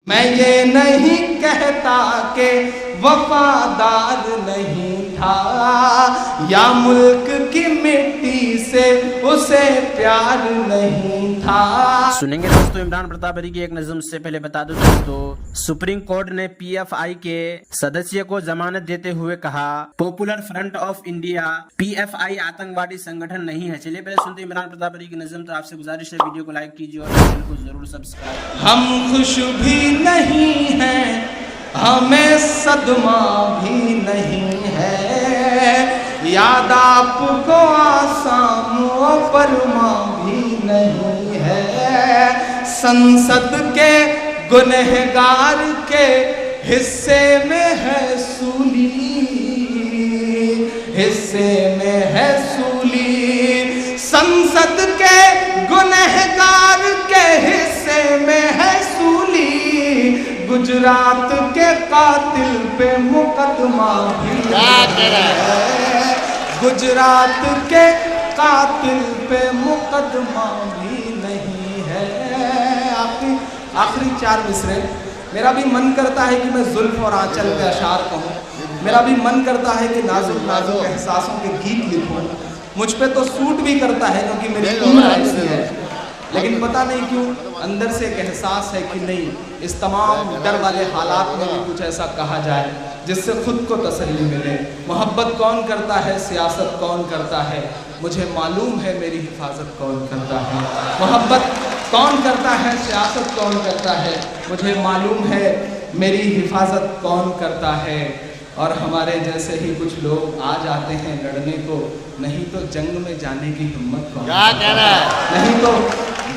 میں یہ نہیں کہتا کہ وفادار نہیں تھا یا ملک کی مٹی سے اسے پیار نہیں تھا. سنیں گے دوستو عمران پرتاپ ابری کی ایک نظم. سے پہلے بتا دو دوستو سپریم کورٹ نے پی ایف آئی کے سدسیہ کو ضمانت دیتے ہوئے کہا popular front of India P F I آتنکوادی سنگٹھن نہیں ہے. چلیے پہلے سنتے عمران پرتاپ ابری کی نظم. تو آپ سے گزارش ہے ویڈیو کو لائک کیجیے اور چینل کو ضرور سبسکرائب. ہم خوش بھی نہیں ہیں ہمیں صدمہ بھی نہیں ہے یاد آپ کو آسام و فرما بھی نہیں ہے سنسد کے گنہگار کے حصے میں ہے سولی حصے میں ہے سولی سنسد کے گنہگار کے حصے میں ہے سولی گجرات کے قاتل پہ مقدمہ بھی ہے گجرات کے قاتل پہ مقدمہ بھی نہیں ہے. آخری 4 مصرے. میرا بھی من کرتا ہے کہ میں زلف اور آنچل پہ اشعار کہوں. میرا بھی من کرتا ہے کہ نازک نازک احساسوں کے گیت لکھوں. مجھ پہ تو سوٹ بھی کرتا ہے کیونکہ میری عمر ایسی ہے لیکن پتہ نہیں کیوں اندر سے ایک احساس ہے کہ نہیں اس تمام ڈر والے حالات میں بھی کچھ ایسا کہا جائے جس سے خود کو تسلی ملے. محبت کون کرتا ہے سیاست کون کرتا ہے مجھے معلوم ہے میری حفاظت کون کرتا ہے. محبت کون کرتا ہے سیاست کون کرتا ہے مجھے معلوم ہے میری حفاظت کون کرتا ہے. اور ہمارے جیسے ہی کچھ لوگ آ جاتے ہیں لڑنے کو نہیں تو جنگ میں جانے کی ہمت کون کرتا ہے نہیں تو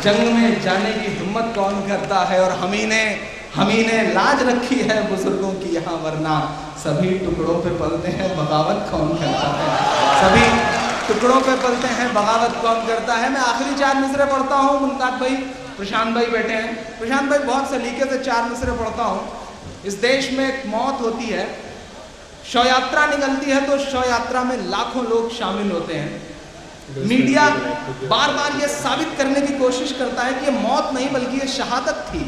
جنگ میں جانے کی ہمت کون کرتا ہے. اور ہم ہی نے لاج رکھی ہے بزرگوں کی یہاں ورنہ سبھی ٹکڑوں پہ پلتے ہیں بغاوت کون کرتا ہے سبھی ٹکڑوں پہ پلتے ہیں بغاوت کون کرتا ہے. میں آخری 4 مصرے پڑھتا ہوں. منتاج بھائی پرشانت بھائی بیٹھے ہیں. پرشانت بھائی بہت سلیقے سے 4 مصرے پڑھتا ہوں. اس دیش میں ایک موت ہوتی ہے شو یاترا نکلتی ہے تو شو یاترا میں لاکھوں لوگ شامل ہوتے ہیں. میڈیا بار بار یہ ثابت کرنے کی کوشش کرتا ہے کہ یہ موت نہیں بلکہ یہ شہادت تھی.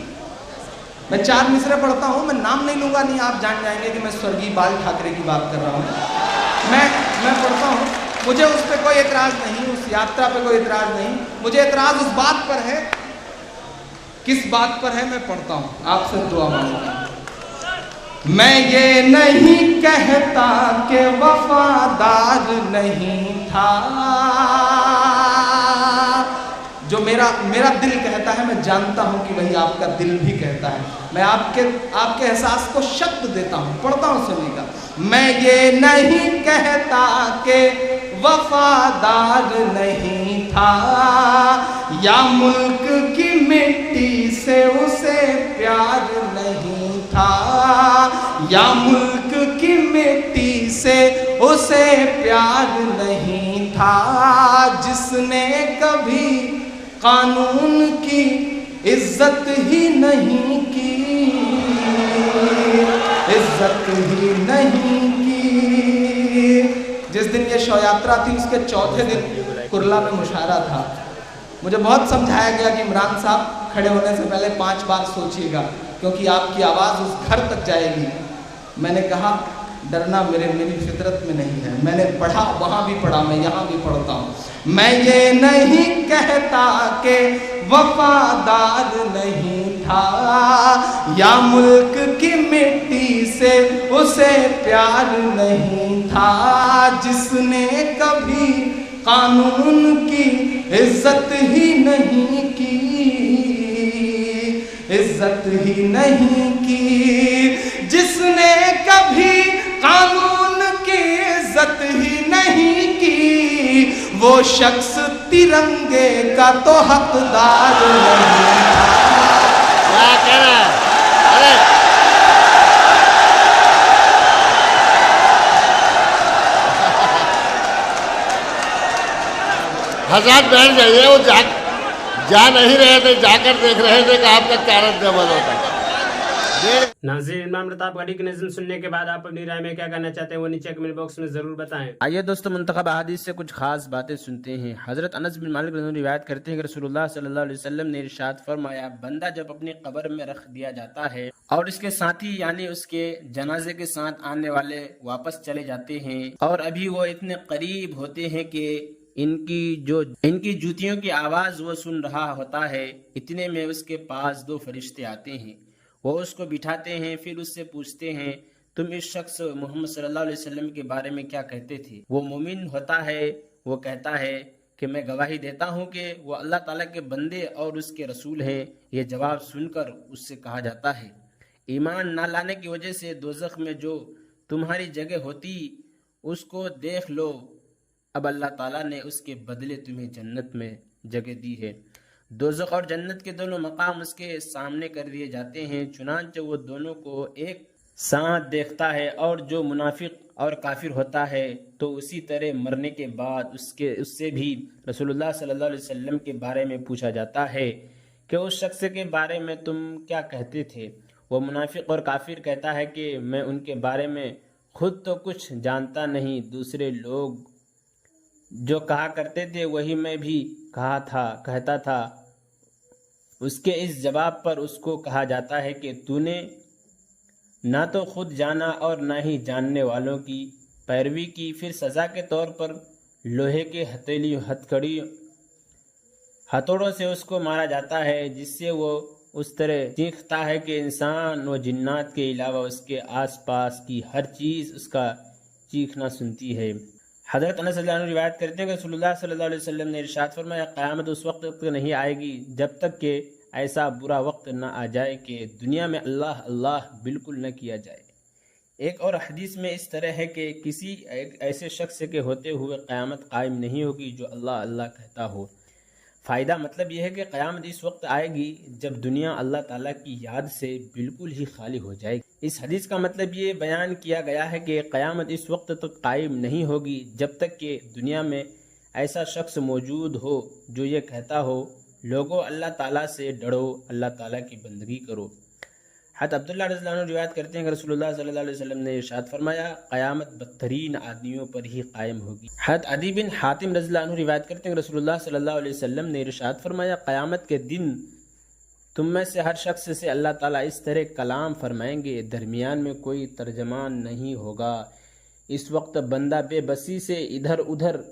میں 4 مصرے پڑھتا ہوں. میں نام نہیں لوں گا نہیں آپ جان جائیں گے کہ میں سورگی بال ٹھاکرے کی بات کر رہا ہوں. میں پڑھتا ہوں. مجھے اس پہ کوئی اعتراض نہیں اس یاترا پہ کوئی اعتراض نہیں. مجھے اعتراض اس بات پر ہے کس بات پر ہے میں پڑھتا ہوں. آپ سے دعا مانگتا ہوں. میں یہ نہیں کہتا کہ وفادار نہیں تھا جو میرا دل کہتا ہے میں جانتا ہوں کہ وہی آپ کا دل بھی کہتا ہے. میں آپ کے احساس کو شبد دیتا ہوں. پڑھتا ہوں سنیے گا. میں یہ نہیں کہتا کہ وفادار نہیں تھا یا ملک کی مٹی سے اسے پیار نہیں تھا یا ملک کی مٹی سے اسے پیار نہیں تھا جس نے کبھی قانون کی عزت ہی نہیں کی عزت ہی نہیں کی. جس دن یہ شو یاترا تھی اس کے چوتھے دن کرلا میں مشاعرہ تھا. مجھے بہت سمجھایا گیا کہ عمران صاحب کھڑے ہونے سے پہلے 5 بار سوچئے گا کیونکہ آپ کی آواز اس گھر تک جائے گی. میں نے کہا ڈرنا میری فطرت میں نہیں ہے. میں نے پڑھا وہاں بھی پڑھا میں یہاں بھی پڑھتا ہوں. میں یہ نہیں کہتا کہ وفادار نہیں تھا یا ملک کی مٹی سے اسے پیار نہیں تھا جس نے کبھی قانون کی عزت ہی نہیں کی عزت ہی نہیں کی جس نے کبھی قانون کی عزت ہی نہیں کی وہ شخص ترنگے کا تو حقدار نہیں. کیا کہنا ہے حضرات بیٹھ جائیے. وہ جا نہیں رہے تھے جا کر دیکھ رہے تھے کہ آپ کا کیا رد عمل ہوتا ہے. नाज़रीन, इमाम प्रताप गढ़ी की नज़्म सुनने के बाद आप अपनी राय में क्या कहना चाहते हैं वो नीचे कमेंट बॉक्स में जरूर बताएं। आइए दोस्तों, मुंतखब अहादीस से कुछ खास बातें सुनते हैं। हजरत अनस बिन मालिक रज़ियल्लाहु अन्हु रिवायत करते हैं कि रसूलुल्लाह सल्लल्लाहु अलैहि वसल्लम ने इरशाद फरमाया, बंदा जब अपनी कब्र में रख दिया जाता है और इसके साथी यानी उसके जनाजे के साथ आने वाले वापस चले जाते हैं और अभी वो इतने करीब होते हैं कि इनकी जूतियों की आवाज वो सुन रहा होता है, इतने में उसके पास दो फरिश्ते आते हैं। वो उसको बिठाते हैं, फिर उससे पूछते हैं, तुम इस शख्स मोहम्मद सल्लल्लाहु अलैहि वसल्लम के बारे में क्या कहते थे? वो मोमिन होता है, वो कहता है कि मैं गवाही देता हूँ कि वो अल्लाह ताला के बंदे और उसके रसूल हैं। ये जवाब सुनकर उससे कहा जाता है, ईमान ना लाने की वजह से दोज़ख में जो तुम्हारी जगह होती उसको देख लो, अब अल्लाह ताला ने उसके बदले तुम्हें जन्नत में जगह दी है। दोज़ख और जन्नत के दोनों मकाम उसके सामने कर दिए जाते हैं, चुनांचे वो दोनों को एक साथ देखता है। और जो मुनाफिक और काफिर होता है तो उसी तरह मरने के बाद उससे भी रसूलुल्लाह सल्लल्लाहु अलैहि वसल्लम के बारे में पूछा जाता है कि उस शख्स के बारे में तुम क्या कहते थे? वो मुनाफिक और काफिर कहता है कि मैं उनके बारे में खुद तो कुछ जानता नहीं, दूसरे लोग जो कहा करते थे वही मैं भी कहता था। उसके इस जवाब पर उसको कहा जाता है कि तूने ना तो खुद जाना और ना ही जानने वालों की पैरवी की। फिर सज़ा के तौर पर लोहे के हथौड़ों से उसको मारा जाता है, जिससे वो उस तरह चीखता है कि इंसान व जिन्नात के अलावा उसके आसपास की हर चीज़ उसका चीखना सुनती है। हज़रत अनस रज़ियल्लाहु अन्हु रिवायत करते हैं कि रसूलुल्लाह सल्लल्लाहु अलैहि वसल्लम ने इरशाद फरमाया, क़यामत उस वक्त तक नहीं आएगी जब तक कि ऐसा बुरा वक्त न आ जाए कि दुनिया में अल्लाह अल्लाह बिल्कुल न किया जाए। एक और हदीस में इस तरह है कि किसी एक ऐसे शख्स के होते हुए क़यामत कायम नहीं होगी जो अल्लाह अल्लाह कहता हो। फ़ायदा मतलब यह है कि क़यामत इस वक्त आएगी जब दुनिया अल्लाह ताला की याद से बिल्कुल ही खाली हो जाएगी। इस हदीस का मतलब ये बयान किया गया है कि क़यामत इस वक्त तक कायम नहीं होगी जब तक कि दुनिया में ऐसा शख्स मौजूद हो जो ये कहता हो, लोगों अल्लाह ताला से डरो, अल्लाह ताला की बंदगी करो। हज़रत अब्दुल्लाह रज़ियल्लाहु अन्हु रिवायत करते हैं कि रसूलुल्लाह सल्लल्लाहु अलैहि वसल्लम ने इरशाद फरमाया, क़यामत बदतरीन आदमियों पर ही कायम होगी। हज़रत अदी बिन हातिम रज़ियल्लाहु अन्हु रिवायत करते हैं कि रसूलुल्लाह सल्लल्लाहु अलैहि वसल्लम ने इरशाद फरमाया, क़यामत के दिन तुम में से हर शख्स से अल्लाह ताला इस तरह कलाम फरमाएंगे, दरमियान में कोई तर्जमान नहीं होगा। इस वक्त बंदा बेबसी से इधर उधर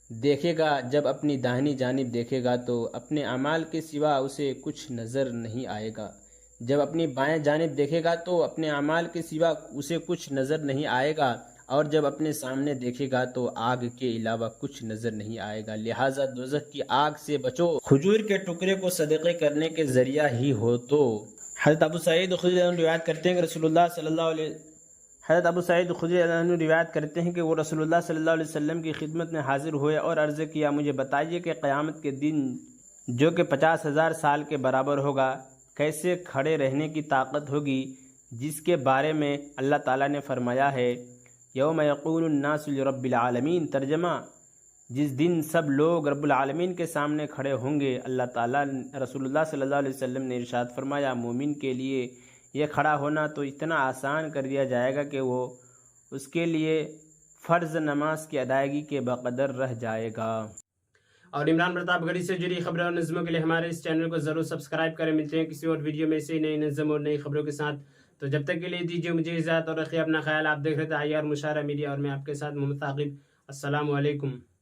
देखेगा, जब अपनी दाहिनी जानिब देखेगा तो अपने अमाल के सिवा उसे कुछ नज़र नहीं आएगा, जब अपनी बाएं जानिब देखेगा तो अपने अमाल के सिवा उसे कुछ नज़र नहीं आएगा, और जब अपने सामने देखेगा तो आग के अलावा कुछ नज़र नहीं आएगा। लिहाजा दोज़ख की आग से बचो, खजूर के टुकड़े को सदक़े करने के ज़रिया ही हो। तो हज़रत अबू सईद खुदरी रिवायत करते हैं कि रसूलुल्लाह सल्लल्लाहु अलैहि हज़रत अबू सईद खुदरी रिवायत करते हैं कि वो रसूलुल्लाह सल्लल्लाहु अलैहि वसल्लम की खिदमत में हाजिर हुए और अर्ज़ किया, मुझे बताइए कि क़यामत के दिन जो कि 50,000 साल के बराबर होगा कैसे खड़े रहने की ताकत होगी, जिसके बारे में अल्लाह ताला ने फरमाया है, यौम यक़ूलुन्नासु लिरब्बिल आलमीन। तर्जमा, जिस दिन सब लोग रब्बुल आलमीन के सामने खड़े होंगे। अल्लाह ताला रसूलुल्लाह सल्लल्लाहु अलैहि वसल्लम ने इरशाद फरमाया, मोमिन के लिए ये खड़ा होना तो इतना आसान कर दिया जाएगा कि वो उसके लिए फ़र्ज़ नमाज की अदायगी के बक़दर रह जाएगा। और इमरान प्रताप गढ़ी से जुड़ी खबरों और नज़मों के लिए हमारे इस चैनल को ज़रूर सब्सक्राइब करें। मिलते हैं किसी और वीडियो में से नई नज़म और नई खबरों के साथ। तो जब तक के लिए दीजिए मुझे इजाज़त और रखिए अपना ख्याल। आप देख रहे थे IR मुशारा मीडिया और मैं आपके साथ मोहम्मद ताक़िब। अस्सलामु अलैकुम।